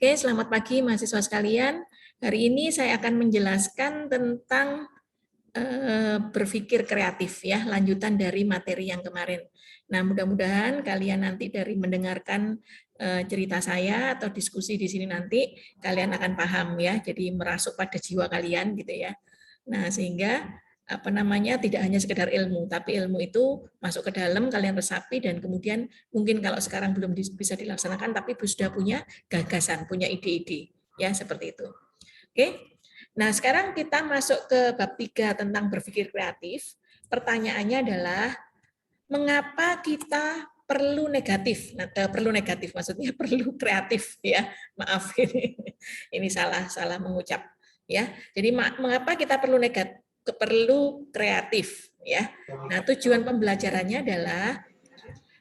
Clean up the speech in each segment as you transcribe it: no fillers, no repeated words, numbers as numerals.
Oke, selamat pagi mahasiswa sekalian. Hari ini saya akan menjelaskan tentang berpikir kreatif ya, lanjutan dari materi yang kemarin. Nah, mudah-mudahan kalian nanti dari mendengarkan cerita saya atau diskusi di sini nanti kalian akan paham ya, jadi merasuk pada jiwa kalian gitu ya. Nah, sehingga tidak hanya sekedar ilmu, tapi ilmu itu masuk ke dalam, kalian resapi, dan kemudian mungkin kalau sekarang belum bisa dilaksanakan, tapi sudah punya gagasan, punya ide-ide, ya seperti itu. Oke, nah sekarang kita masuk ke bab 3 tentang berpikir kreatif. Pertanyaannya adalah, mengapa kita perlu negatif? Nah, perlu negatif maksudnya perlu kreatif ya. Maaf ini salah mengucap ya. Jadi mengapa kita perlu kreatif ya. Nah, tujuan pembelajarannya adalah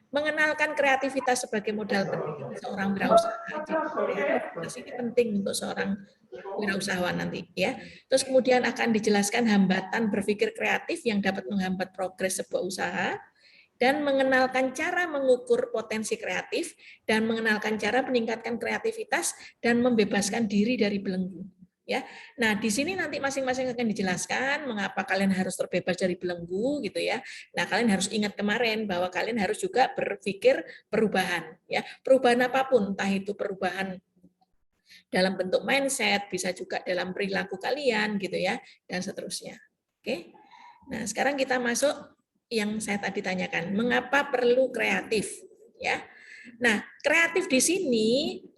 mengenalkan kreativitas sebagai modal penting seorang wirausaha. Jadi kreativitas ini penting untuk seorang wirausahawan nanti ya. Terus kemudian akan dijelaskan hambatan berpikir kreatif yang dapat menghambat progres sebuah usaha, dan mengenalkan cara mengukur potensi kreatif, dan mengenalkan cara meningkatkan kreativitas dan membebaskan diri dari belenggu. Ya, nah di sini nanti masing-masing akan dijelaskan mengapa kalian harus terbebas dari belenggu gitu ya. Nah kalian harus ingat kemarin bahwa kalian harus juga berpikir perubahan ya, perubahan apapun, entah itu perubahan dalam bentuk mindset, bisa juga dalam perilaku kalian gitu ya, dan seterusnya. Oke. Nah, sekarang kita masuk yang saya tadi tanyakan, mengapa perlu kreatif ya? Nah, kreatif di sini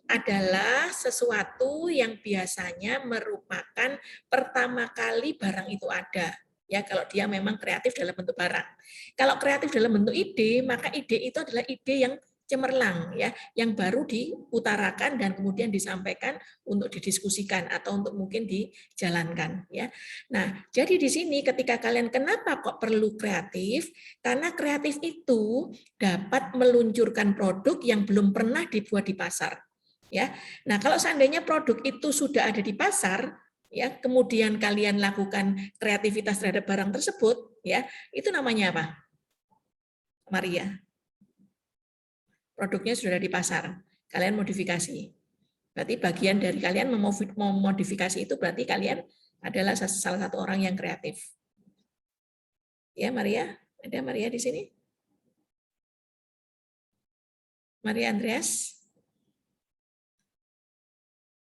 adalah sesuatu yang biasanya merupakan pertama kali barang itu ada. Ya, kalau dia memang kreatif dalam bentuk barang. Kalau kreatif dalam bentuk ide, maka ide itu adalah ide yang cemerlang ya, yang baru diutarakan dan kemudian disampaikan untuk didiskusikan atau untuk mungkin dijalankan ya. Nah, jadi di sini ketika kalian kenapa kok perlu kreatif? Karena kreatif itu dapat meluncurkan produk yang belum pernah dibuat di pasar ya. Nah, kalau seandainya produk itu sudah ada di pasar ya, kemudian kalian lakukan kreativitas terhadap barang tersebut ya, itu namanya apa? Maria. Produknya sudah di pasar, kalian modifikasi. Berarti bagian dari kalian memodifikasi itu berarti kalian adalah salah satu orang yang kreatif. Ya, Maria? Ada Maria di sini? Maria Andreas?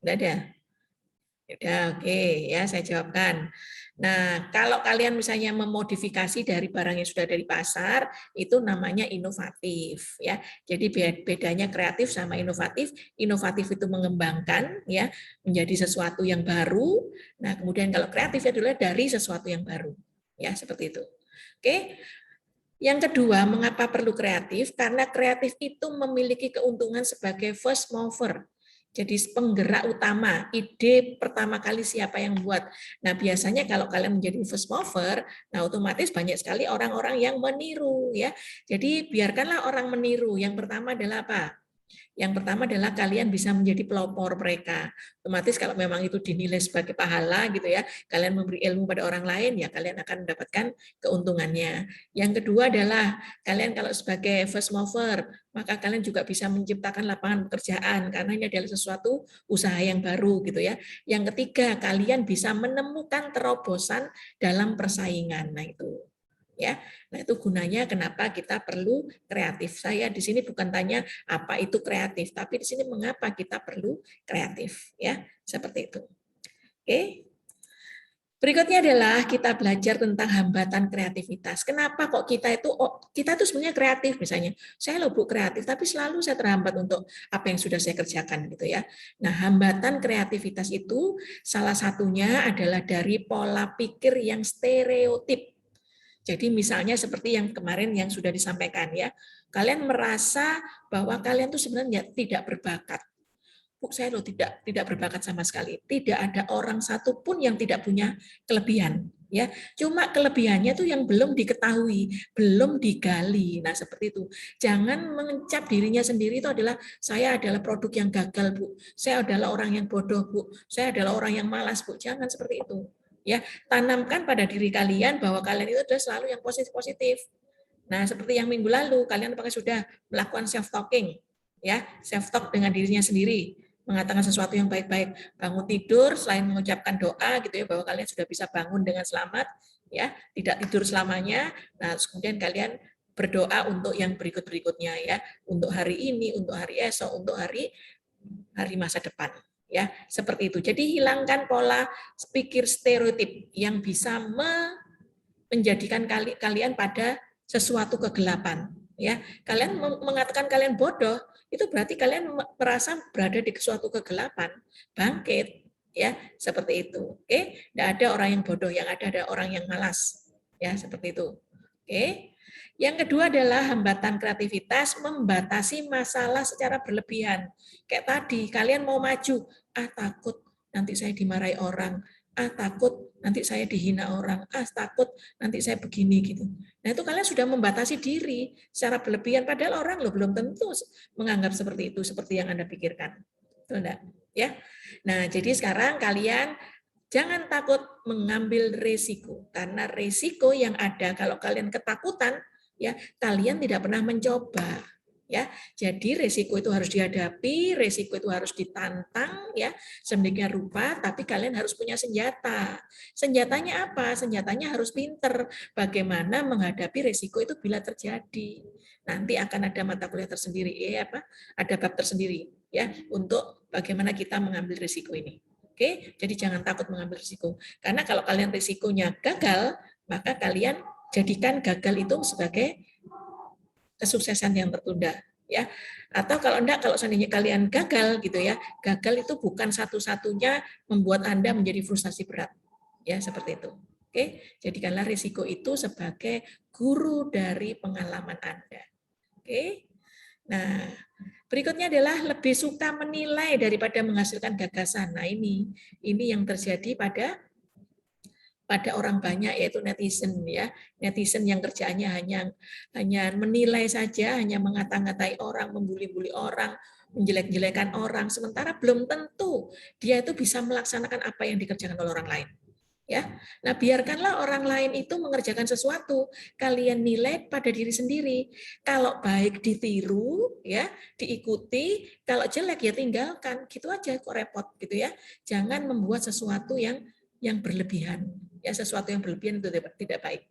Tidak ada? Ya, oke, ya saya jawabkan. Nah, kalau kalian misalnya memodifikasi dari barang yang sudah dari pasar, itu namanya inovatif, ya. Jadi bedanya kreatif sama inovatif. Inovatif itu mengembangkan, ya, menjadi sesuatu yang baru. Nah, kemudian kalau kreatif adalah dari sesuatu yang baru, ya, seperti itu. Oke. Yang kedua, mengapa perlu kreatif? Karena kreatif itu memiliki keuntungan sebagai first mover. Jadi penggerak utama, ide pertama kali siapa yang buat. Nah, biasanya kalau kalian menjadi first mover, nah otomatis banyak sekali orang-orang yang meniru ya. Jadi biarkanlah orang meniru. Yang pertama adalah apa? Yang pertama adalah kalian bisa menjadi pelopor mereka. Otomatis kalau memang itu dinilai sebagai pahala gitu ya, kalian memberi ilmu pada orang lain, ya kalian akan mendapatkan keuntungannya. Yang kedua adalah kalian kalau sebagai first mover, maka kalian juga bisa menciptakan lapangan pekerjaan karena ini adalah sesuatu usaha yang baru gitu ya. Yang ketiga, kalian bisa menemukan terobosan dalam persaingan. Nah itu ya. Nah, itu gunanya kenapa kita perlu kreatif. Saya di sini bukan tanya apa itu kreatif, tapi di sini mengapa kita perlu kreatif ya. Seperti itu. Oke. Berikutnya adalah kita belajar tentang hambatan kreativitas. Kenapa kok kita itu sebenarnya kreatif misalnya. Saya loh Bu kreatif, tapi selalu saya terhambat untuk apa yang sudah saya kerjakan gitu ya. Nah, hambatan kreativitas itu salah satunya adalah dari pola pikir yang stereotip. Jadi misalnya seperti yang kemarin yang sudah disampaikan ya, kalian merasa bahwa kalian tuh sebenarnya tidak berbakat. Bu, saya loh tidak berbakat sama sekali. Tidak ada orang satupun yang tidak punya kelebihan, ya. Cuma kelebihannya tuh yang belum diketahui, belum digali. Nah, seperti itu. Jangan mencap dirinya sendiri itu adalah saya adalah produk yang gagal, Bu. Saya adalah orang yang bodoh, Bu. Saya adalah orang yang malas, Bu. Jangan seperti itu. Ya, tanamkan pada diri kalian bahwa kalian itu adalah selalu yang positif-positif. Nah, seperti yang minggu lalu kalian apakah sudah melakukan self talking, ya, self talk dengan dirinya sendiri. mengatakan sesuatu yang baik-baik. Bangun tidur selain mengucapkan doa gitu ya bahwa kalian sudah bisa bangun dengan selamat, ya, tidak tidur selamanya. Nah, kemudian kalian berdoa untuk yang berikut-berikutnya ya, untuk hari ini, untuk hari esok, untuk hari masa depan. Ya, seperti itu. Jadi hilangkan pola pikir stereotip yang bisa menjadikan kalian pada sesuatu kegelapan. Ya, kalian mengatakan kalian bodoh, itu berarti kalian merasa berada di suatu kegelapan. Bangkit, ya, seperti itu. Oke, tidak ada orang yang bodoh, yang ada orang yang malas. Ya, seperti itu. Oke. Yang kedua adalah hambatan kreativitas, membatasi masalah secara berlebihan. Kayak tadi, kalian mau maju, takut nanti saya dimarahi orang, takut nanti saya dihina orang, takut nanti saya begini gitu. Nah, itu kalian sudah membatasi diri secara berlebihan, padahal orang lo belum tentu menganggap seperti itu, seperti yang Anda pikirkan. Betul enggak? Ya. Nah, jadi sekarang kalian jangan takut mengambil risiko, karena risiko yang ada kalau kalian ketakutan, ya kalian tidak pernah mencoba. Ya, jadi risiko itu harus dihadapi, risiko itu harus ditantang, ya sedemikian rupa. Tapi kalian harus punya senjata. Senjatanya apa? Senjatanya harus pinter. Bagaimana menghadapi risiko itu bila terjadi. Nanti akan ada mata kuliah tersendiri, ada bab tersendiri, ya untuk bagaimana kita mengambil risiko ini. Oke, jadi jangan takut mengambil risiko. Karena kalau kalian risikonya gagal, maka kalian jadikan gagal itu sebagai kesuksesan yang tertunda, ya. Atau kalau enggak, kalau seandainya kalian gagal gitu ya, gagal itu bukan satu-satunya membuat Anda menjadi frustasi berat. Ya, seperti itu. Oke, jadikanlah risiko itu sebagai guru dari pengalaman Anda. Oke. Nah, berikutnya adalah lebih suka menilai daripada menghasilkan gagasan. Nah, ini yang terjadi pada orang banyak, yaitu netizen ya. Netizen yang kerjaannya hanya menilai saja, hanya mengata-ngatai orang, membuli-buli orang, menjelek-jelekan orang, sementara belum tentu dia itu bisa melaksanakan apa yang dikerjakan oleh orang lain. Ya, nah biarkanlah orang lain itu mengerjakan sesuatu, kalian nilai pada diri sendiri. Kalau baik ditiru, ya diikuti. Kalau jelek ya tinggalkan. Gitu aja, kok repot gitu ya. Jangan membuat sesuatu yang berlebihan. Ya, sesuatu yang berlebihan itu tidak baik.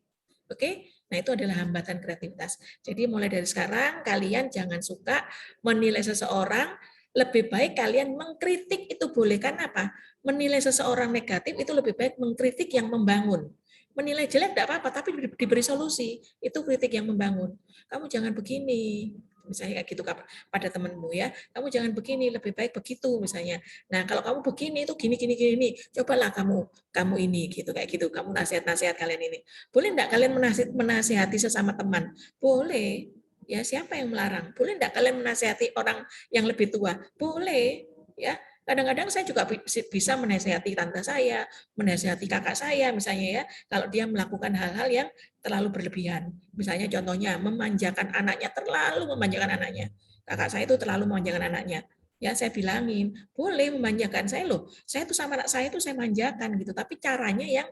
Oke, nah itu adalah hambatan kreativitas. Jadi mulai dari sekarang kalian jangan suka menilai seseorang. Lebih baik kalian mengkritik, itu boleh kan apa? Menilai seseorang negatif itu lebih baik mengkritik yang membangun. Menilai jelek tidak apa-apa, tapi diberi solusi. Itu kritik yang membangun. Kamu jangan begini, misalnya kayak gitu pada temanmu ya. Kamu jangan begini, lebih baik begitu misalnya. Nah, kalau kamu begini itu gini. Cobalah kamu ini gitu kayak gitu. Kamu nasihat kalian ini. Boleh enggak kalian menasihati sesama teman? Boleh. Ya, siapa yang melarang? Boleh enggak kalian menasihati orang yang lebih tua? Boleh. Ya, kadang-kadang saya juga bisa menasihati tante saya, menasihati kakak saya misalnya ya, kalau dia melakukan hal-hal yang terlalu berlebihan. Misalnya contohnya memanjakan anaknya, terlalu memanjakan anaknya. Kakak saya itu terlalu memanjakan anaknya. Ya, saya bilangin, boleh memanjakan saya loh. Saya tuh sama anak saya itu saya manjakan gitu, tapi caranya yang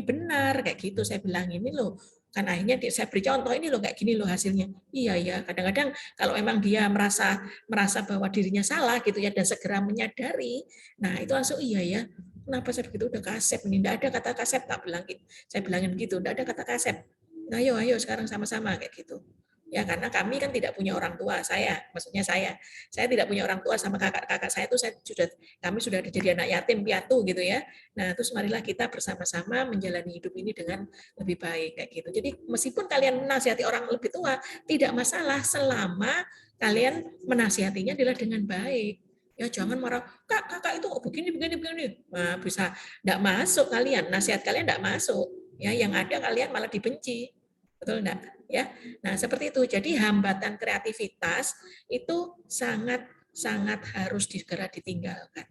benar kayak gitu saya bilang ini loh. Kan akhirnya saya beri contoh ini loh kayak gini loh hasilnya. Iya ya, kadang-kadang kalau memang dia merasa bahwa dirinya salah gitu ya dan segera menyadari, nah itu langsung iya ya. Kenapa saya begitu udah kasep ini? Enggak ada kata kasep, tak bilang gitu. Saya bilangin gitu, enggak ada kata kasep. Nah, ayo sekarang sama-sama kayak gitu. Ya karena kami kan tidak punya orang tua, maksudnya saya tidak punya orang tua, sama kakak saya itu kami sudah jadi anak yatim piatu gitu ya. Nah, terus marilah kita bersama-sama menjalani hidup ini dengan lebih baik kayak gitu. Jadi meskipun kalian menasihati orang lebih tua tidak masalah selama kalian menasihatinya adalah dengan baik. Ya jangan marah, kakak itu begini. Nah, bisa enggak masuk kalian, nasihat kalian enggak masuk. Ya, yang ada kalian malah dibenci. Betul enggak? Ya. Nah, seperti itu. Jadi hambatan kreativitas itu sangat harus segera ditinggalkan.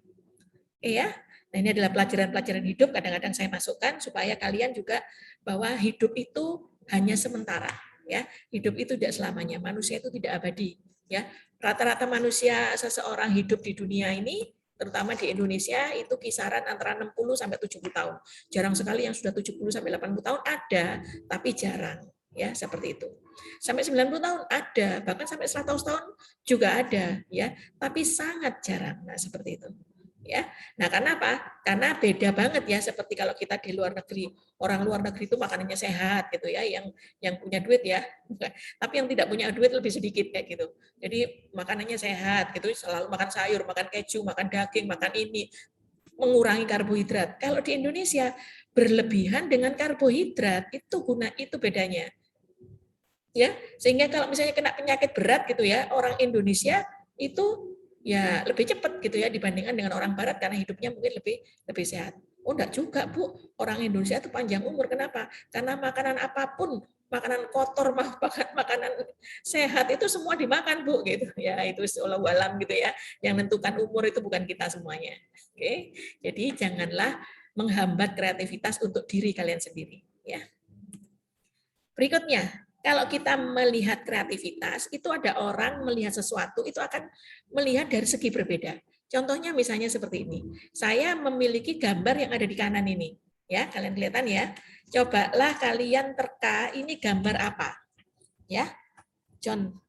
Ya. Nah, ini adalah pelajaran-pelajaran hidup kadang-kadang saya masukkan supaya kalian juga bahwa hidup itu hanya sementara, ya. Hidup itu tidak selamanya. Manusia itu tidak abadi, ya. Rata-rata manusia seseorang hidup di dunia ini terutama di Indonesia itu kisaran antara 60 sampai 70 tahun. Jarang sekali yang sudah 70 sampai 80 tahun ada, tapi jarang. ya, seperti itu. Sampai 90 tahun ada, bahkan sampai 100 tahun juga ada, ya, tapi sangat jarang. Nah, seperti itu. Ya. Nah, karena apa? Karena beda banget ya, seperti kalau kita di luar negeri, orang luar negeri itu makanannya sehat gitu ya, yang punya duit ya. Tapi yang tidak punya duit lebih sedikit kayak gitu. Jadi makanannya sehat gitu, selalu makan sayur, makan keju, makan daging, makan ini, mengurangi karbohidrat. Kalau di Indonesia berlebihan dengan karbohidrat, itu bedanya. Ya, sehingga kalau misalnya kena penyakit berat gitu ya, orang Indonesia itu ya lebih cepat gitu ya dibandingkan dengan orang barat karena hidupnya mungkin lebih sehat. Oh, enggak juga, Bu. Orang Indonesia itu panjang umur. Kenapa? Karena makanan apapun, makanan kotor, makanan sehat itu semua dimakan, Bu, gitu. Ya, itu seolah alam gitu ya. Yang menentukan umur itu bukan kita semuanya. Oke. Jadi janganlah menghambat kreativitas untuk diri kalian sendiri, ya. Berikutnya, kalau kita melihat kreativitas, itu ada orang melihat sesuatu, itu akan melihat dari segi berbeda. Contohnya misalnya seperti ini. Saya memiliki gambar yang ada di kanan ini. Ya, kalian kelihatan ya. Cobalah kalian terka, ini gambar apa? Ya,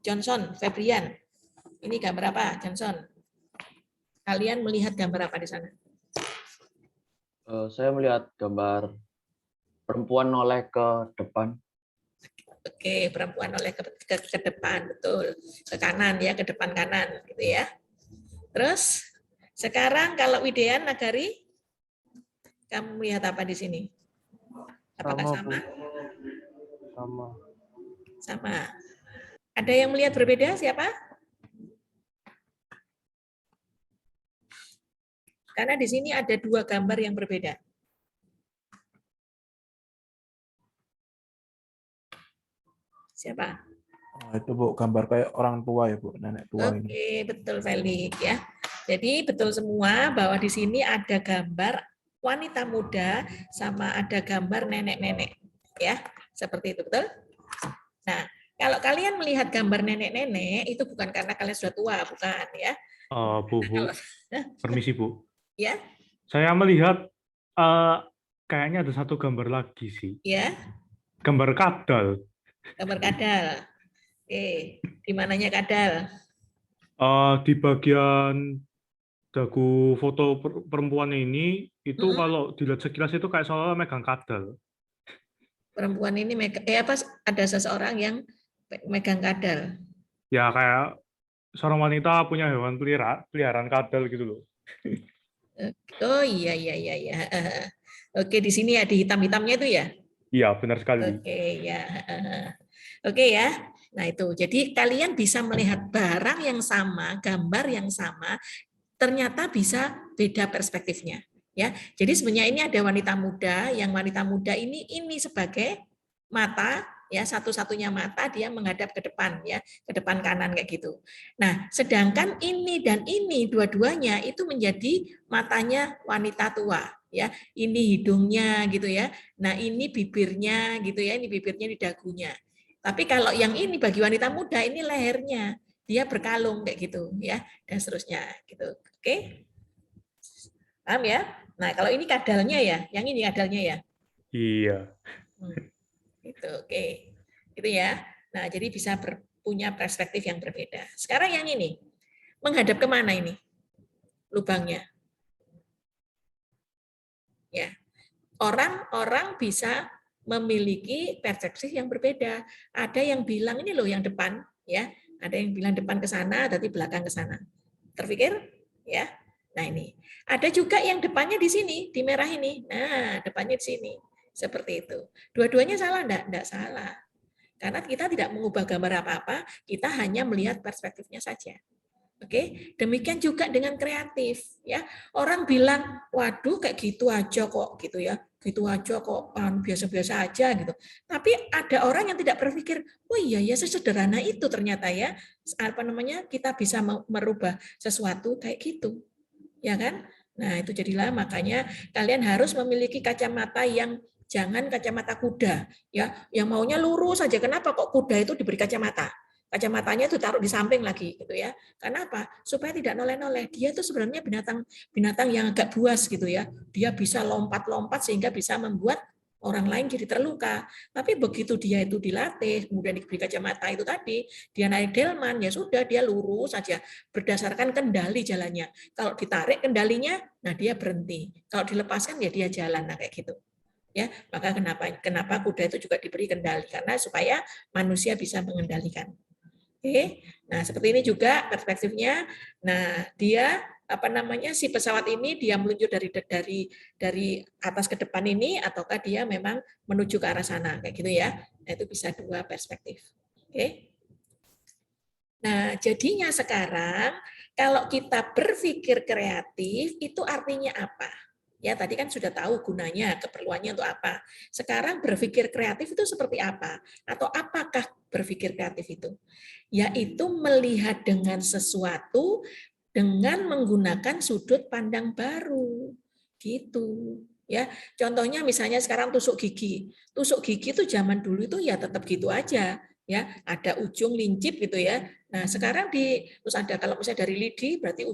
Johnson, Febrian. Ini gambar apa, Johnson? Kalian melihat gambar apa di sana? Saya melihat gambar perempuan noleh ke depan. Oke, perempuan oleh ke depan, betul. Ke kanan ya, ke depan kanan gitu ya. Terus sekarang kalau Widean Nagari, kamu melihat apa di sini? Apakah sama? Sama. Sama. Ada yang melihat berbeda? Siapa? Karena di sini ada dua gambar yang berbeda. Siapa? Oh, itu Bu, gambar kayak orang tua ya Bu, nenek tua ini. Oke, betul Felix ya. Jadi betul semua bahwa di sini ada gambar wanita muda sama ada gambar nenek-nenek ya. Seperti itu, betul? Nah, kalau kalian melihat gambar nenek-nenek itu bukan karena kalian sudah tua, bukan ya. Bu, permisi Bu. Ya. Saya melihat kayaknya ada satu gambar lagi sih. Ya. Gambar kadal. Gambar kadal. Oke, di mananya kadal? Di bagian dagu foto perempuan ini itu kalau dilihat sekilas itu kayak seolah megang kadal. Perempuan ini ada seseorang yang megang kadal. Ya kayak seorang wanita punya hewan peliharaan kadal gitu loh. Oh iya. Oke, di sini ya di hitam-hitamnya itu ya. Iya, benar sekali. Oke ya. Oke ya. Nah itu, jadi kalian bisa melihat barang yang sama, gambar yang sama, ternyata bisa beda perspektifnya. Ya, jadi sebenarnya ini ada wanita muda, yang wanita muda ini sebagai mata, ya satu-satunya mata dia menghadap ke depan, ya ke depan kanan kayak gitu. Nah, sedangkan ini dan ini dua-duanya itu menjadi matanya wanita tua, ya ini hidungnya gitu ya. Nah ini bibirnya gitu ya, ini bibirnya di dagunya. Tapi kalau yang ini bagi wanita muda ini lehernya, dia berkalung kayak gitu ya dan seterusnya gitu. Oke, paham ya? Nah kalau ini kadalnya ya, yang ini kadalnya ya. Iya. Itu oke, gitu ya. Nah jadi bisa punya perspektif yang berbeda. Sekarang yang ini menghadap kemana ini lubangnya? Ya, orang-orang bisa memiliki persepsi yang berbeda. Ada yang bilang ini loh yang depan, ya. Ada yang bilang depan ke sana, tapi belakang ke sana. Terpikir? Ya. Nah ini. Ada juga yang depannya di sini, di merah ini. Nah, depannya di sini. Seperti itu. Dua-duanya salah enggak? Enggak salah. Karena kita tidak mengubah gambar apa-apa, kita hanya melihat perspektifnya saja. Oke, demikian juga dengan kreatif ya. Orang bilang, "Waduh, kayak gitu aja kok," gitu ya. Gitu aja kok, biasa-biasa aja gitu. Tapi ada orang yang tidak berpikir, "Oh iya ya, sesederhana itu ternyata ya." Apa namanya? Kita bisa merubah sesuatu kayak gitu. Ya kan? Nah, itu jadilah makanya kalian harus memiliki kacamata yang jangan kacamata kuda ya, yang maunya lurus saja. Kenapa kok kuda itu diberi kacamata? Kacamatanya itu taruh di samping lagi gitu ya. Kenapa? Supaya tidak noleh-noleh. Dia tuh sebenarnya binatang yang agak buas gitu ya. Dia bisa lompat-lompat sehingga bisa membuat orang lain jadi terluka. Tapi begitu dia itu dilatih, kemudian diberi kacamata itu tadi, dia naik delman, ya sudah, dia lurus saja berdasarkan kendali jalannya. Kalau ditarik kendalinya, nah dia berhenti. Kalau dilepaskan ya dia jalan, nah kayak gitu. Ya, maka kenapa kuda itu juga diberi kendali, karena supaya manusia bisa mengendalikan. Oke, nah seperti ini juga perspektifnya. Nah dia si pesawat ini dia meluncur dari atas ke depan ini, ataukah dia memang menuju ke arah sana, kayak gitu ya. Nah itu bisa dua perspektif. Oke. Nah jadinya sekarang kalau kita berpikir kreatif itu artinya apa? Ya, tadi kan sudah tahu gunanya, keperluannya untuk apa. Sekarang berpikir kreatif itu seperti apa? Atau apakah berpikir kreatif itu? Yaitu melihat dengan sesuatu dengan menggunakan sudut pandang baru. Gitu. Ya, contohnya misalnya sekarang tusuk gigi. Tusuk gigi itu zaman dulu itu ya tetap gitu aja. Ya, ada ujung lincip gitu ya. Nah, sekarang terus ada kalau misalnya dari lidi berarti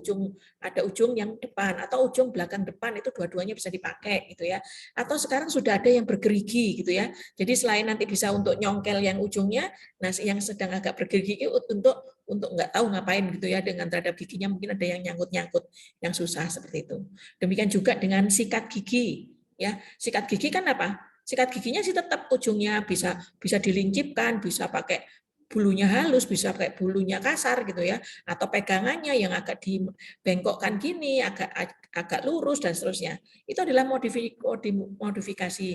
ada ujung yang depan atau ujung belakang depan, itu dua-duanya bisa dipakai gitu ya. Atau sekarang sudah ada yang bergerigi gitu ya. Jadi selain nanti bisa untuk nyongkel yang ujungnya, nah yang sedang agak bergerigi untuk nggak tahu ngapain gitu ya, dengan terhadap giginya mungkin ada yang nyangkut-nyangkut yang susah seperti itu. Demikian juga dengan sikat gigi ya. Sikat gigi kan apa? Sikat giginya sih tetap ujungnya bisa dilincipkan, bisa pakai bulunya halus, bisa pakai bulunya kasar gitu ya, atau pegangannya yang agak dibengkokkan gini, agak lurus dan seterusnya. Itu adalah modifikasi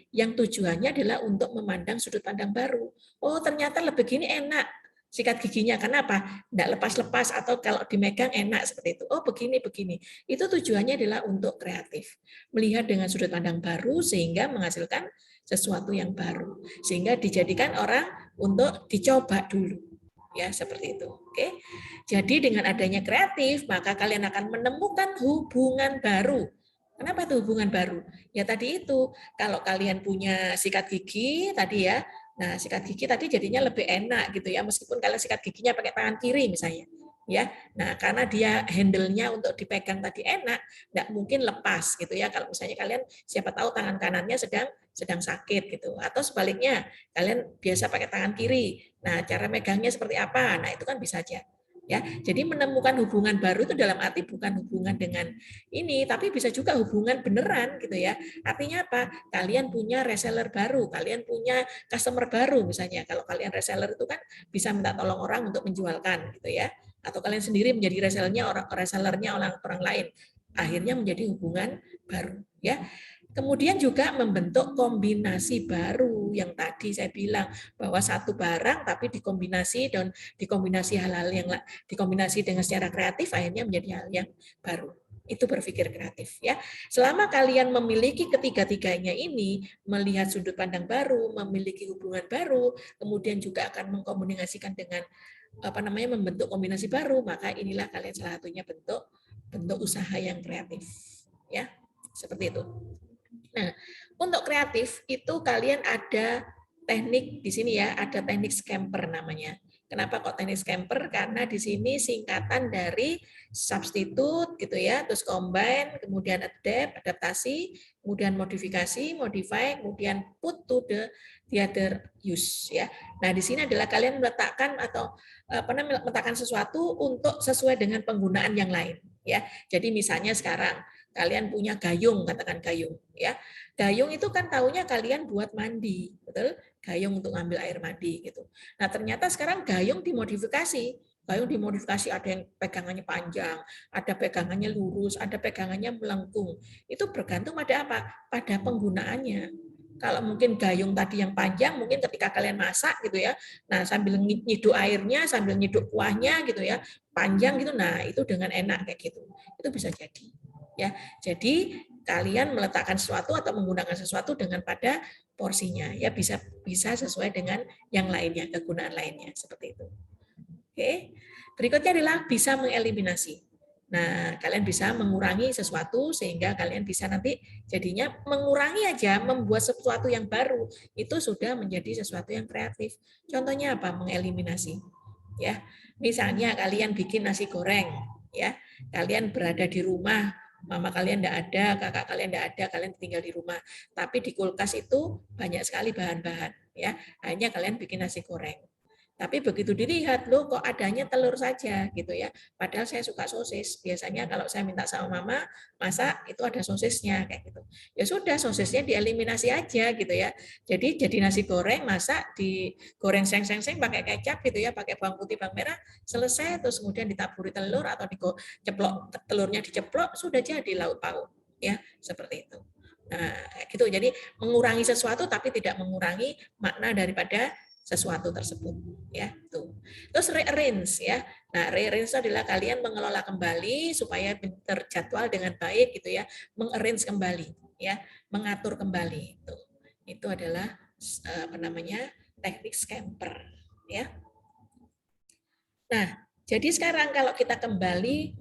yang tujuannya adalah untuk memandang sudut pandang baru. Oh, ternyata lebih gini enak sikat giginya, kenapa? Tidak lepas-lepas, atau kalau dimegang enak seperti itu. Oh, begini. Itu tujuannya adalah untuk kreatif. Melihat dengan sudut pandang baru sehingga menghasilkan sesuatu yang baru. Sehingga dijadikan orang untuk dicoba dulu. Ya, seperti itu. Oke. Jadi dengan adanya kreatif, maka kalian akan menemukan hubungan baru. Kenapa itu hubungan baru? Ya tadi itu, kalau kalian punya sikat gigi tadi ya, nah, sikat gigi tadi jadinya lebih enak gitu ya, meskipun kalian sikat giginya pakai tangan kiri misalnya. Ya, nah karena dia handle-nya untuk dipegang tadi enak, nggak mungkin lepas gitu ya. Kalau misalnya kalian siapa tahu tangan kanannya sedang sakit gitu, atau sebaliknya kalian biasa pakai tangan kiri. Nah, cara megangnya seperti apa? Nah, itu kan bisa aja. Ya, jadi menemukan hubungan baru itu dalam arti bukan hubungan dengan ini, tapi bisa juga hubungan beneran gitu ya. Artinya apa? Kalian punya reseller baru, kalian punya customer baru misalnya. Kalau kalian reseller itu kan bisa minta tolong orang untuk menjualkan gitu ya. Atau kalian sendiri menjadi resellernya orang lain. Akhirnya menjadi hubungan baru ya. Kemudian juga membentuk kombinasi baru yang tadi saya bilang bahwa satu barang tapi dikombinasi hal-hal yang dikombinasi dengan secara kreatif akhirnya menjadi hal yang baru. Itu berpikir kreatif ya. Selama kalian memiliki ketiga-tiganya ini, melihat sudut pandang baru, memiliki hubungan baru, kemudian juga akan mengkomunikasikan dengan membentuk kombinasi baru, maka inilah kalian salah satunya bentuk usaha yang kreatif ya. Seperti itu. Nah, untuk kreatif itu kalian ada teknik di sini ya, ada teknik scamper namanya. Kenapa kok teknik scamper? Karena di sini singkatan dari substitute gitu ya, terus combine, kemudian adapt, adaptasi, kemudian modifikasi, modify, kemudian put to the other use ya. Nah, di sini adalah kalian meletakkan atau meletakkan sesuatu untuk sesuai dengan penggunaan yang lain ya. Jadi misalnya sekarang kalian punya gayung, katakan gayung ya. Gayung itu kan taunya kalian buat mandi, betul? Gayung untuk ngambil air mandi gitu. Nah, ternyata sekarang gayung dimodifikasi. Gayung dimodifikasi, ada yang pegangannya panjang, ada pegangannya lurus, ada pegangannya melengkung. Itu bergantung pada apa? Pada penggunaannya. Kalau mungkin gayung tadi yang panjang, mungkin ketika kalian masak gitu ya, nah sambil nyiduk airnya, sambil nyiduk kuahnya gitu ya, panjang gitu, nah itu dengan enak kayak gitu. Itu bisa jadi. Ya, jadi kalian meletakkan sesuatu atau menggunakan sesuatu dengan pada porsinya ya, bisa sesuai dengan yang lainnya, kegunaan lainnya seperti itu. Oke. Berikutnya adalah bisa mengeliminasi. Nah, kalian bisa mengurangi sesuatu sehingga kalian bisa nanti jadinya mengurangi aja, membuat sesuatu yang baru itu sudah menjadi sesuatu yang kreatif. Contohnya apa? Mengeliminasi. Ya. Misalnya kalian bikin nasi goreng, ya. Kalian berada di rumah mama kalian enggak ada, kakak kalian enggak ada, kalian tinggal di rumah. Tapi di kulkas itu banyak sekali bahan-bahan, ya. Akhirnya kalian bikin nasi goreng. Tapi begitu dilihat, loh kok adanya telur saja gitu ya. Padahal saya suka sosis. Biasanya kalau saya minta sama mama masak itu ada sosisnya kayak gitu. Ya sudah, sosisnya dieliminasi aja gitu ya. Jadi nasi goreng masak digoreng seng-seng-seng pakai kecap gitu ya, pakai bawang putih, bawang merah, selesai. Terus kemudian ditaburi telur atau diceplok, telurnya diceplok, sudah jadi lauk pauk ya, seperti itu. Nah, gitu. Jadi mengurangi sesuatu tapi tidak mengurangi makna daripada sesuatu tersebut ya tuh. Terus rearrange ya. Nah, rearrange adalah kalian mengelola kembali supaya terjadwal dengan baik gitu ya, mengarrange kembali ya, mengatur kembali itu. Itu adalah apa namanya? Teknik Scamper ya. Nah, jadi sekarang kalau kita kembali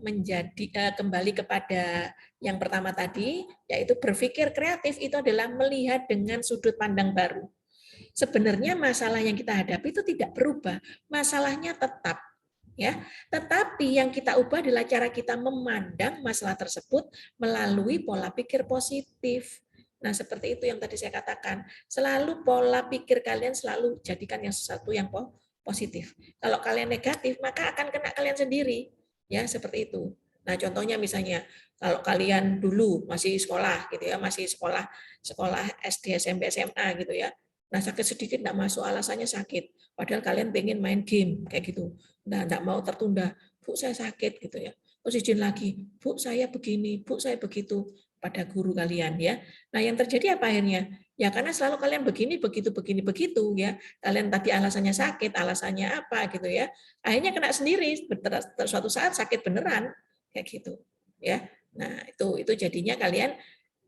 kembali kepada yang pertama tadi, yaitu berpikir kreatif itu adalah melihat dengan sudut pandang baru. Sebenarnya masalah yang kita hadapi itu tidak berubah, masalahnya tetap ya. Tetapi yang kita ubah adalah cara kita memandang masalah tersebut melalui pola pikir positif. Nah, seperti itu yang tadi saya katakan. Selalu pola pikir kalian selalu jadikan yang sesuatu yang positif. Kalau kalian negatif, maka akan kena kalian sendiri. Ya, seperti itu. Nah, contohnya misalnya kalau kalian dulu masih sekolah gitu ya, masih sekolah SD, SMP, SMA gitu ya. Nah, sakit sedikit enggak masuk, alasannya sakit. Padahal kalian pengen main game kayak gitu. Nah, enggak mau tertunda. Bu, saya sakit gitu ya. Terus izin lagi, Bu, saya begini, Bu, saya begitu pada guru kalian ya. Nah, yang terjadi apa akhirnya? Ya karena selalu kalian begini, begitu ya. Kalian tadi alasannya sakit, alasannya apa gitu ya. Akhirnya kena sendiri, suatu saat sakit beneran kayak gitu ya. Nah, itu jadinya kalian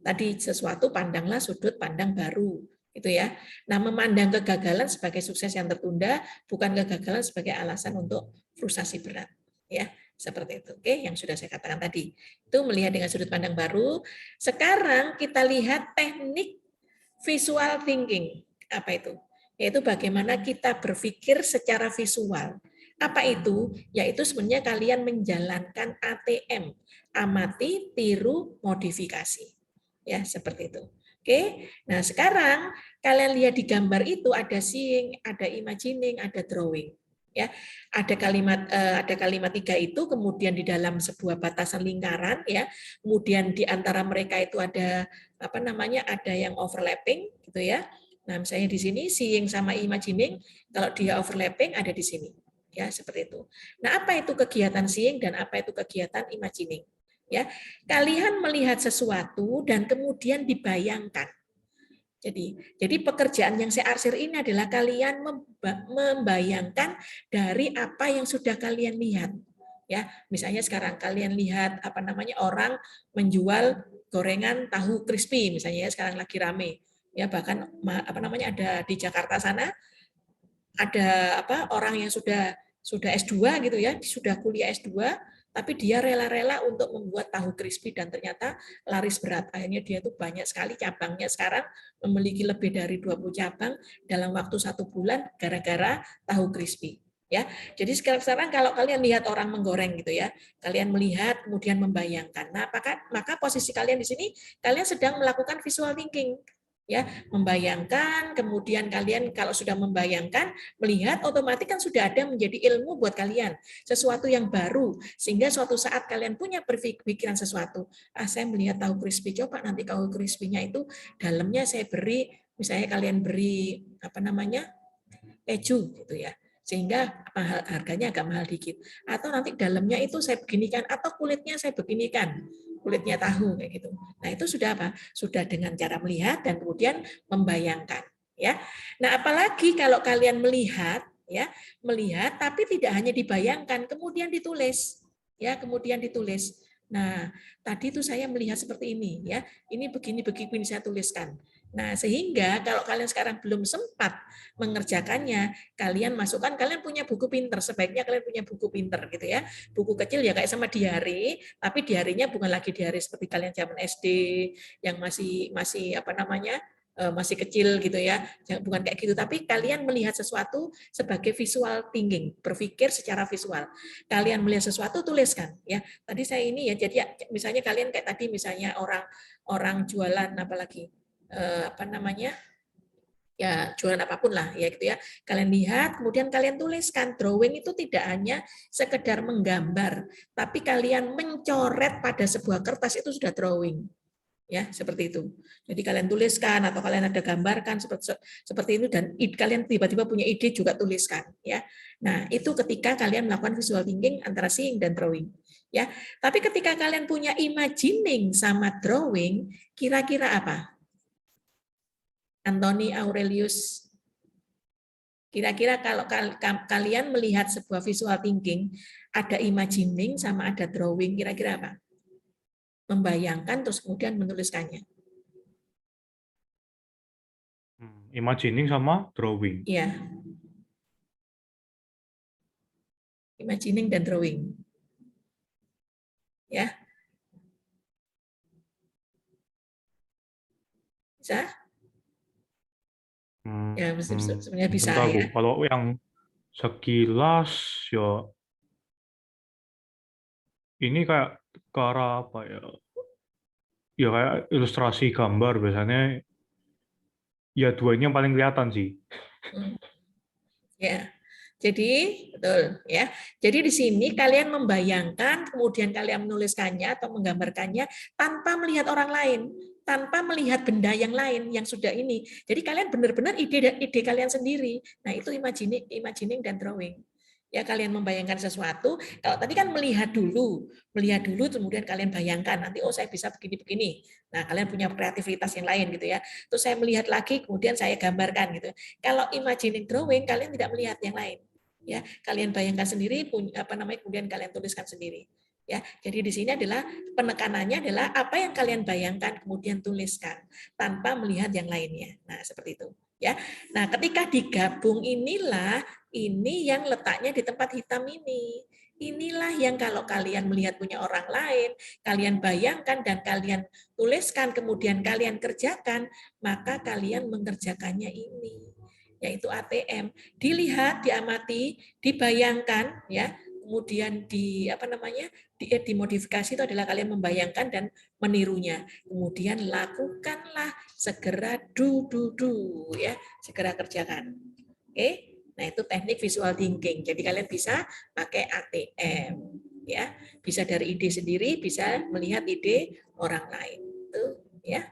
tadi sesuatu pandanglah sudut pandang baru gitu ya. Nah, memandang kegagalan sebagai sukses yang tertunda, bukan kegagalan sebagai alasan untuk frustasi berat. Ya, seperti itu. Oke, yang sudah saya katakan tadi. Itu melihat dengan sudut pandang baru. Sekarang kita lihat teknik visual thinking. Apa itu? Yaitu bagaimana kita berpikir secara visual. Apa itu? Yaitu sebenarnya kalian menjalankan ATM. Amati, tiru, modifikasi. Ya, seperti itu. Oke, nah sekarang kalian lihat di gambar itu ada seeing, ada imagining, ada drawing. Ya, ada kalimat 3 itu, kemudian di dalam sebuah batasan lingkaran ya, kemudian di antara mereka itu ada apa namanya, ada yang overlapping gitu ya. Nah, misalnya di sini seeing sama imagining, kalau dia overlapping ada di sini. Ya, seperti itu. Nah, apa itu kegiatan seeing dan apa itu kegiatan imagining? Ya, kalian melihat sesuatu dan kemudian dibayangkan. Jadi pekerjaan yang saya arsir ini adalah kalian membayangkan dari apa yang sudah kalian lihat. Ya, misalnya sekarang kalian lihat apa namanya orang menjual gorengan tahu crispy misalnya ya, sekarang lagi rame. Ya, bahkan apa namanya ada di Jakarta sana ada apa orang yang sudah S2 gitu ya, sudah kuliah S2 tapi dia rela-rela untuk membuat tahu crispy dan ternyata laris berat. Akhirnya dia tuh banyak sekali cabangnya sekarang, memiliki lebih dari 20 cabang dalam waktu 1 bulan gara-gara tahu crispy. Ya, jadi sekarang kalau kalian lihat orang menggoreng gitu ya, kalian melihat kemudian membayangkan. Nah, maka posisi kalian di sini kalian sedang melakukan visual thinking. Ya, membayangkan, kemudian kalian kalau sudah membayangkan, melihat, otomatis kan sudah ada menjadi ilmu buat kalian, sesuatu yang baru, sehingga suatu saat kalian punya pikiran sesuatu, saya melihat tahu crispy, coba nanti tahu crispy-nya itu dalamnya saya beri, misalnya kalian beri apa namanya keju gitu ya, sehingga harganya agak mahal dikit, atau nanti dalamnya itu saya beginikan, atau kulitnya saya beginikan, kulitnya tahu kayak gitu. Nah, itu sudah apa? Sudah dengan cara melihat dan kemudian membayangkan, ya. Nah, apalagi kalau kalian melihat tapi tidak hanya dibayangkan, kemudian ditulis. Ya, kemudian ditulis. Nah, tadi itu saya melihat seperti ini ya. Ini begini saya tuliskan. Nah, sehingga kalau kalian sekarang belum sempat mengerjakannya, kalian masukkan, kalian punya buku pinter, sebaiknya kalian punya buku pinter gitu ya. Buku kecil ya kayak sama diary, tapi diarinya bukan lagi diary seperti kalian zaman SD yang masih apa namanya? masih kecil gitu ya, bukan kayak gitu, tapi kalian melihat sesuatu sebagai visual thinking, berpikir secara visual. Kalian melihat sesuatu, tuliskan ya. Tadi saya ini ya, jadi ya, misalnya kalian kayak tadi misalnya orang jualan apalagi apa namanya, ya jualan apapun lah ya gitu ya. Kalian lihat, kemudian kalian tuliskan. Drawing itu tidak hanya sekedar menggambar, tapi kalian mencoret pada sebuah kertas itu sudah drawing. Ya, seperti itu. Jadi kalian tuliskan atau kalian ada gambarkan seperti itu, dan kalian tiba-tiba punya ide juga tuliskan ya. Nah, itu ketika kalian melakukan visual thinking antara seeing dan drawing ya. Tapi ketika kalian punya imagining sama drawing, kira-kira apa? Anthony Aurelius, kira-kira kalau kalian melihat sebuah visual thinking, ada imagining sama ada drawing, kira-kira apa? Membayangkan terus kemudian menuliskannya. Imagining sama drawing. Iya. Imagining dan drawing. Ya. Bisa? Ya, sebenarnya bisa ya. Kalau yang sekilas ya ini kayak ke arah apa ya? Ya kayak ilustrasi gambar biasanya ya dua ini yang paling kelihatan sih. Ya. Jadi betul ya. Jadi di sini kalian membayangkan, kemudian kalian menuliskannya atau menggambarkannya tanpa melihat orang lain, tanpa melihat benda yang lain yang sudah ini. Jadi kalian benar-benar ide kalian sendiri. Nah, itu imagining dan drawing. Ya, kalian membayangkan sesuatu. Kalau tadi kan melihat dulu, kemudian kalian bayangkan nanti saya bisa begini-begini. Nah, kalian punya kreativitas yang lain gitu ya. Terus saya melihat lagi, kemudian saya gambarkan gitu. Kalau imagining drawing, kalian tidak melihat yang lain. Ya, kalian bayangkan sendiri, kemudian kalian tuliskan sendiri. Ya, jadi di sini adalah penekanannya adalah apa yang kalian bayangkan kemudian tuliskan tanpa melihat yang lainnya. Nah, seperti itu. Ya. Nah, ketika digabung inilah ini yang letaknya di tempat hitam ini. Inilah yang kalau kalian melihat punya orang lain, kalian bayangkan dan kalian tuliskan, kemudian kalian kerjakan, maka kalian mengerjakannya ini, yaitu ATM. Dilihat, diamati, dibayangkan, ya, kemudian dimodifikasi itu adalah kalian membayangkan dan menirunya. Kemudian lakukanlah, segera do ya, segera kerjakan. Oke. Nah, itu teknik visual thinking. Jadi kalian bisa pakai ATM ya. Bisa dari ide sendiri, bisa melihat ide orang lain. Itu ya.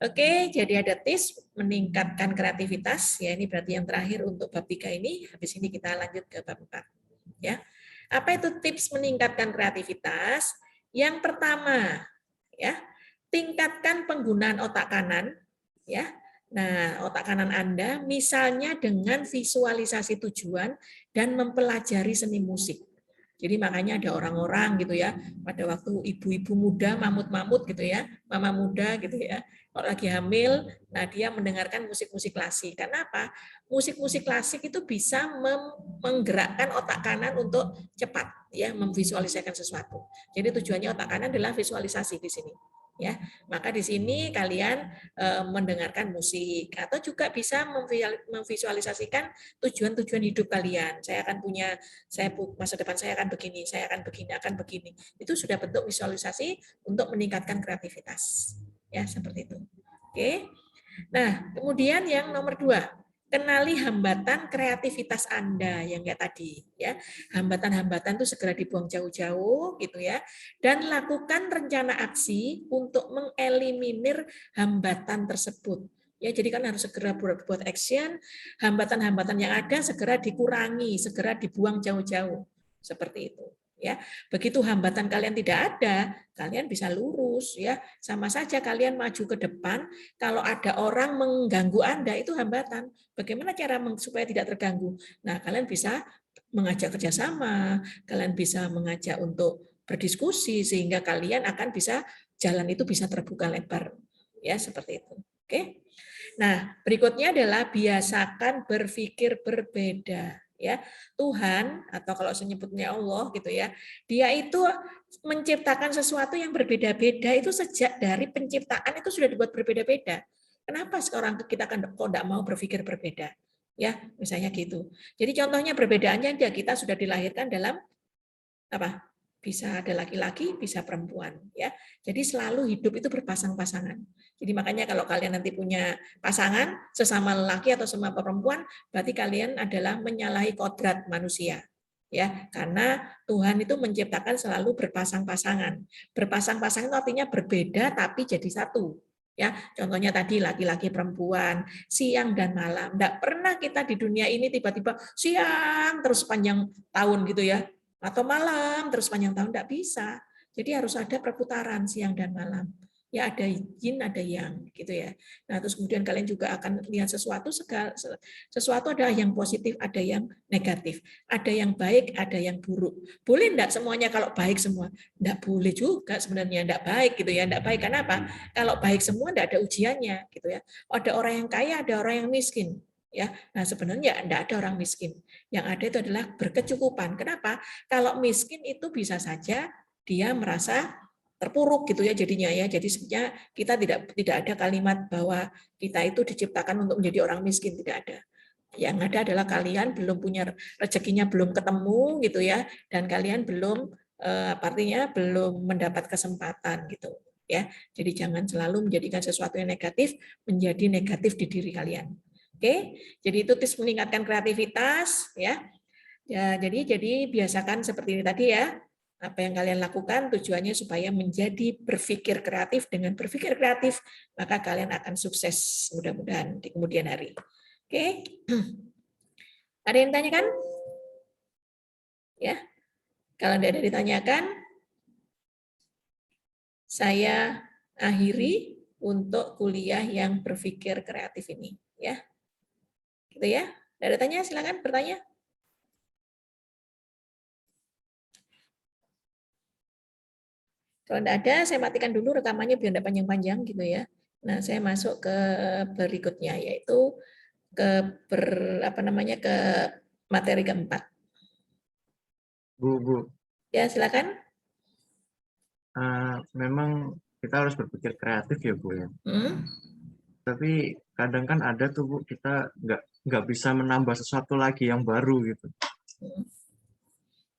Oke, jadi ada tips meningkatkan kreativitas ya. Ini berarti yang terakhir untuk bab 3 ini. Habis ini kita lanjut ke bab 4 ya. Apa itu tips meningkatkan kreativitas? Yang pertama ya, tingkatkan penggunaan otak kanan ya. Nah, otak kanan Anda misalnya dengan visualisasi tujuan dan mempelajari seni musik. Jadi makanya ada orang-orang gitu ya, pada waktu ibu-ibu muda, mamut-mamut gitu ya, mama muda gitu ya, kalau lagi hamil, nah dia mendengarkan musik-musik klasik. Kenapa? Musik-musik klasik itu bisa menggerakkan otak kanan untuk cepat ya, memvisualisasikan sesuatu. Jadi tujuannya otak kanan adalah visualisasi di sini. Ya, maka di sini kalian mendengarkan musik atau juga bisa memvisualisasikan tujuan-tujuan hidup kalian. Masa depan saya akan begini, saya akan begini. Itu sudah bentuk visualisasi untuk meningkatkan kreativitas. Ya, seperti itu. Oke. Nah, kemudian yang nomor 2, kenali hambatan kreativitas Anda yang kayak tadi ya. Hambatan-hambatan itu segera dibuang jauh-jauh gitu ya, dan lakukan rencana aksi untuk mengeliminir hambatan tersebut. Ya, jadi kan harus segera buat action, hambatan-hambatan yang ada segera dikurangi, segera dibuang jauh-jauh. Seperti itu. Ya, begitu hambatan kalian tidak ada, kalian bisa lurus ya. Sama saja kalian maju ke depan, kalau ada orang mengganggu Anda itu hambatan. Bagaimana cara supaya tidak terganggu? Nah, kalian bisa mengajak kerjasama, kalian bisa mengajak untuk berdiskusi sehingga kalian akan bisa jalan itu bisa terbuka lebar. Ya, seperti itu. Oke. Nah, berikutnya adalah biasakan berpikir berbeda. Ya, Tuhan atau kalau saya nyebutnya Allah gitu ya, Dia itu menciptakan sesuatu yang berbeda-beda itu sejak dari penciptaan itu sudah dibuat berbeda-beda. Kenapa sekarang kita kok tidak mau berpikir berbeda? Ya, misalnya gitu. Jadi contohnya perbedaannya kita sudah dilahirkan dalam apa? Bisa ada laki-laki, bisa perempuan, ya. Jadi selalu hidup itu berpasang-pasangan. Jadi makanya kalau kalian nanti punya pasangan sesama lelaki atau sesama perempuan, berarti kalian adalah menyalahi kodrat manusia. Ya, karena Tuhan itu menciptakan selalu berpasang-pasangan. Berpasang-pasangan itu artinya berbeda tapi jadi satu. Ya, contohnya tadi laki-laki perempuan, siang dan malam. Tidak pernah kita di dunia ini tiba-tiba siang terus panjang tahun gitu ya, atau malam terus panjang tahun, tidak bisa. Jadi harus ada perputaran siang dan malam. Ya ada yin, ada yang, gitu ya. Nah terus kemudian kalian juga akan lihat sesuatu ada yang positif, ada yang negatif, ada yang baik, ada yang buruk. Boleh enggak semuanya kalau baik semua? Enggak boleh juga sebenarnya, enggak baik gitu ya, enggak baik. Kenapa? Kalau baik semua enggak ada ujiannya, gitu ya. Ada orang yang kaya, ada orang yang miskin. Ya, nah sebenarnya enggak ada orang miskin. Yang ada itu adalah berkecukupan. Kenapa? Kalau miskin itu bisa saja dia merasa terpuruk gitu ya jadinya ya. Jadi sebenarnya kita tidak ada kalimat bahwa kita itu diciptakan untuk menjadi orang miskin, tidak ada. Yang ada adalah kalian belum punya rezekinya, belum ketemu gitu ya, dan kalian belum artinya belum mendapat kesempatan gitu ya. Jadi jangan selalu menjadikan sesuatu yang negatif menjadi negatif di diri kalian. Oke, jadi itu tips meningkatkan kreativitas ya. Ya, jadi biasakan seperti ini tadi ya. Apa yang kalian lakukan tujuannya supaya menjadi berpikir kreatif. Dengan berpikir kreatif, maka kalian akan sukses mudah-mudahan di kemudian hari. Oke. Ada yang tanyakan? Ya. Kalau tidak ada ditanyakan, saya akhiri untuk kuliah yang berpikir kreatif ini, ya. Gitu ya. Ada tanya, silakan bertanya. Kalau tidak ada, saya matikan dulu rekamannya biar tidak panjang-panjang gitu ya. Nah, saya masuk ke berikutnya, yaitu ke ke materi keempat. Bu. Ya, silakan. Memang kita harus berpikir kreatif ya, Bu ya. Tapi kadang kan ada tuh, Bu, kita nggak bisa menambah sesuatu lagi yang baru gitu.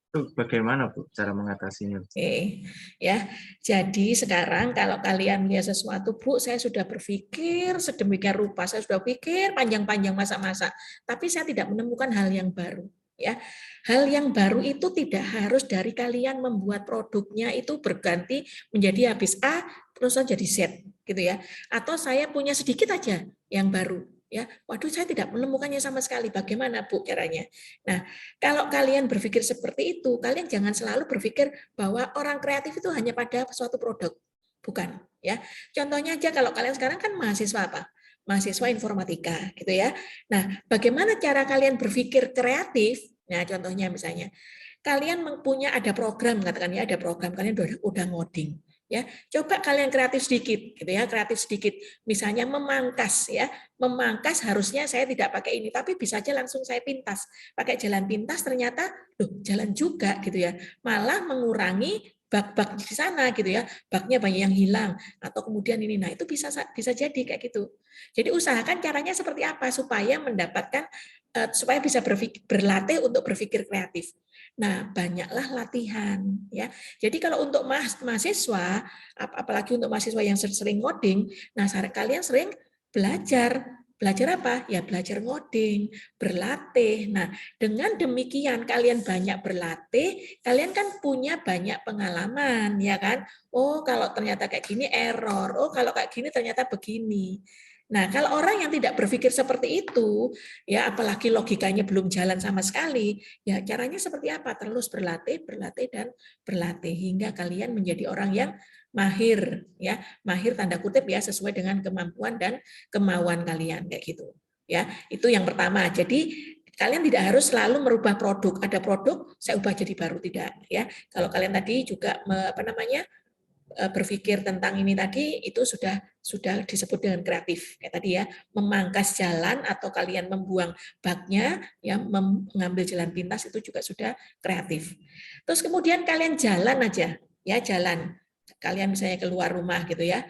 Itu bagaimana, Bu, cara mengatasinya? Oke, ya. Jadi sekarang kalau kalian lihat sesuatu, Bu, saya sudah berpikir sedemikian rupa, saya sudah pikir panjang-panjang masa-masa, tapi saya tidak menemukan hal yang baru. Ya, hal yang baru itu tidak harus dari kalian membuat produknya itu berganti menjadi habis A terus jadi Z, gitu ya. Atau saya punya sedikit aja yang baru. Ya, waduh saya tidak menemukannya sama sekali. Bagaimana Bu caranya? Nah, kalau kalian berpikir seperti itu, kalian jangan selalu berpikir bahwa orang kreatif itu hanya pada suatu produk. Bukan, ya. Contohnya aja kalau kalian sekarang kan mahasiswa apa? Mahasiswa informatika, gitu ya. Nah, bagaimana cara kalian berpikir kreatif? Nah, contohnya misalnya kalian mempunyai ada program, katakan ya ada program kalian udah ngoding. Ya, coba kalian kreatif sedikit, gitu ya, kreatif sedikit. Misalnya memangkas, ya, memangkas harusnya saya tidak pakai ini, tapi bisa aja langsung saya pintas. Pakai jalan pintas ternyata, loh, jalan juga, gitu ya. Malah mengurangi bak-bak di sana, gitu ya. Baknya banyak yang hilang, atau kemudian ini, nah itu bisa jadi kayak gitu. Jadi usahakan caranya seperti apa supaya mendapatkan, supaya bisa berlatih untuk berpikir kreatif. Nah, banyaklah latihan ya. Jadi kalau untuk mahasiswa, apalagi untuk mahasiswa yang sering ngoding, nah kalian sering belajar. Belajar apa? Ya belajar ngoding, berlatih. Nah, dengan demikian kalian banyak berlatih, kalian kan punya banyak pengalaman, ya kan? Oh, kalau ternyata kayak gini error. Oh, kalau kayak gini ternyata begini. Nah, kalau orang yang tidak berpikir seperti itu, ya apalagi logikanya belum jalan sama sekali, ya caranya seperti apa? Terus berlatih, berlatih dan berlatih hingga kalian menjadi orang yang mahir, ya mahir tanda kutip ya sesuai dengan kemampuan dan kemauan kalian kayak gitu. Ya, itu yang pertama. Jadi kalian tidak harus selalu merubah produk. Ada produk saya ubah jadi baru, tidak ya. Kalau kalian tadi juga berpikir tentang ini tadi itu sudah disebut dengan kreatif kayak tadi ya, memangkas jalan atau kalian membuang baknya ya, mengambil jalan pintas itu juga sudah kreatif. Terus kemudian kalian jalan aja ya, jalan kalian misalnya keluar rumah gitu ya,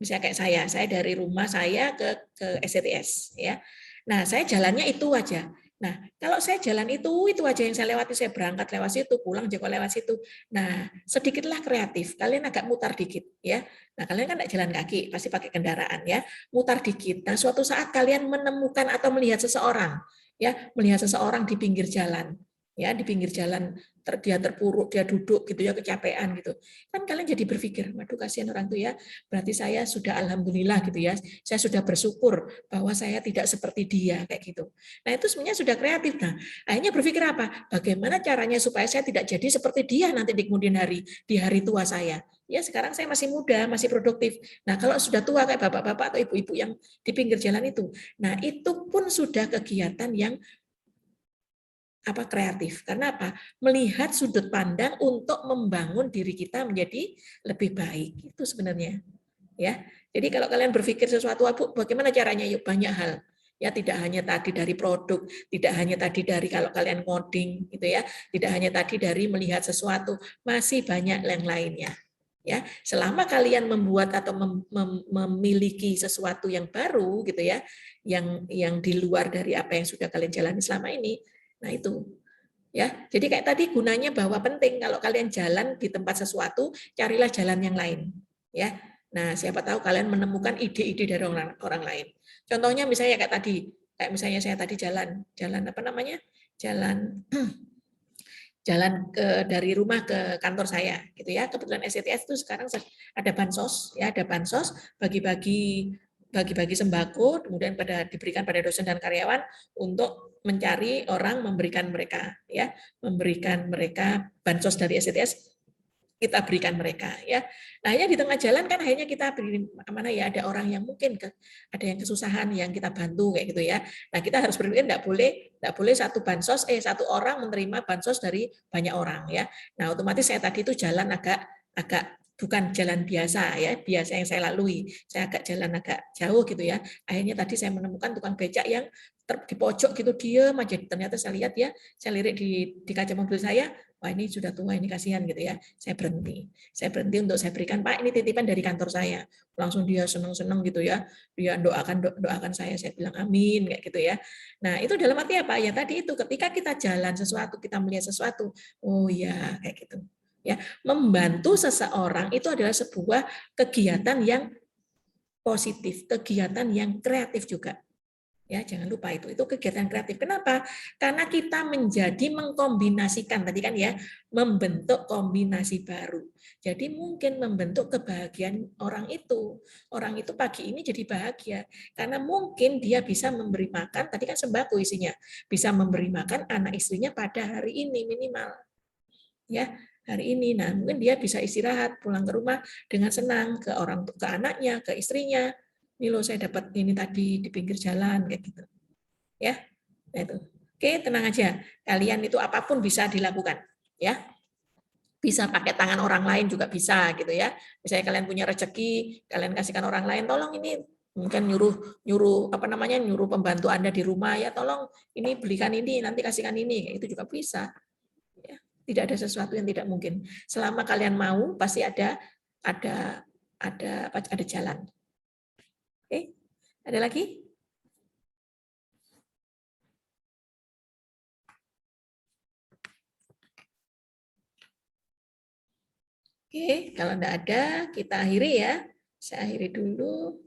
Misalnya kayak saya dari rumah saya ke SCTS ya. Nah, saya jalannya itu aja. Nah, kalau saya jalan itu aja yang saya lewati, saya berangkat lewat situ, pulang juga lewat situ. Nah, sedikitlah kreatif. Kalian agak mutar dikit ya. Nah, kalian kan tidak jalan kaki, pasti pakai kendaraan ya. Mutar dikit. Nah, suatu saat kalian menemukan atau melihat seseorang ya, melihat seseorang di pinggir jalan. Ya, di pinggir jalan dia terpuruk, dia duduk gitu ya, kecapean gitu. Kan kalian jadi berpikir, waduh kasihan orang itu ya. Berarti saya sudah alhamdulillah gitu ya. Saya sudah bersyukur bahwa saya tidak seperti dia kayak gitu. Nah, itu sebenarnya sudah kreatif. Nah, akhirnya berpikir apa? Bagaimana caranya supaya saya tidak jadi seperti dia nanti di kemudian hari, di hari tua saya. Ya, sekarang saya masih muda, masih produktif. Nah, kalau sudah tua kayak bapak-bapak atau ibu-ibu yang di pinggir jalan itu. Nah, itu pun sudah kegiatan yang kreatif. Karena apa? Melihat sudut pandang untuk membangun diri kita menjadi lebih baik. Itu sebenarnya. Ya. Jadi kalau kalian berpikir sesuatu, bagaimana caranya? Yuk, banyak hal. Ya, tidak hanya tadi dari produk, tidak hanya tadi dari kalau kalian coding gitu ya, tidak hanya tadi dari melihat sesuatu, masih banyak yang lainnya. Ya, selama kalian membuat atau memiliki sesuatu yang baru gitu ya, yang di luar dari apa yang sudah kalian jalani selama ini. Nah, itu ya. Jadi kayak tadi gunanya bahwa penting kalau kalian jalan di tempat sesuatu, carilah jalan yang lain. Ya. Nah, siapa tahu kalian menemukan ide-ide dari orang lain. Contohnya misalnya kayak tadi, kayak misalnya saya tadi jalan apa namanya? Jalan dari rumah ke kantor saya gitu ya. Kebetulan SCTS itu sekarang ada bansos ya, ada bansos bagi-bagi sembako, kemudian diberikan pada dosen dan karyawan untuk mencari orang, memberikan mereka bansos dari SCTS, kita berikan mereka ya. Nah, ya di tengah jalan kan akhirnya kita beri mana ya, ada orang yang mungkin ada yang kesusahan yang kita bantu kayak gitu ya. Nah, kita harus berpikir enggak boleh satu orang menerima bansos dari banyak orang ya. Nah, otomatis saya tadi itu jalan agak bukan jalan biasa ya, biasa yang saya lalui. Saya jalan agak jauh gitu ya. Akhirnya tadi saya menemukan tukang becak yang di pojok gitu diam aja. Ternyata saya lihat ya, saya lirik di kaca mobil saya, wah ini sudah tua, ini kasihan gitu ya. Saya berhenti untuk saya berikan, Pak, ini titipan dari kantor saya. Langsung dia senang-senang gitu ya. Dia doakan saya bilang amin kayak gitu ya. Nah, itu dalam arti apa? Ya tadi itu ketika kita jalan sesuatu, kita melihat sesuatu, oh ya kayak gitu. Ya, membantu seseorang itu adalah sebuah kegiatan yang positif, kegiatan yang kreatif juga. Ya, jangan lupa itu kegiatan kreatif. Kenapa? Karena kita mengkombinasikan tadi kan ya, membentuk kombinasi baru. Jadi mungkin membentuk kebahagiaan orang itu. Orang itu pagi ini jadi bahagia karena mungkin dia bisa memberi makan, tadi kan sembako isinya, bisa memberi makan anak istrinya pada hari ini minimal. Ya, hari ini. Nah, mungkin dia bisa istirahat, pulang ke rumah dengan senang ke anaknya, ke istrinya. Ini loh saya dapat ini tadi di pinggir jalan kayak gitu. Ya. Nah, itu. Oke, tenang aja. Kalian itu apapun bisa dilakukan, ya. Bisa pakai tangan orang lain juga bisa gitu ya. Misalnya kalian punya rezeki, kalian kasihkan orang lain, tolong ini mungkin nyuruh pembantu Anda di rumah ya, tolong ini belikan ini, nanti kasihkan ini, itu juga bisa. Tidak ada sesuatu yang tidak mungkin. Selama kalian mau, pasti ada jalan. Oke, ada lagi? Oke, kalau tidak ada, kita akhiri ya. Saya akhiri dulu.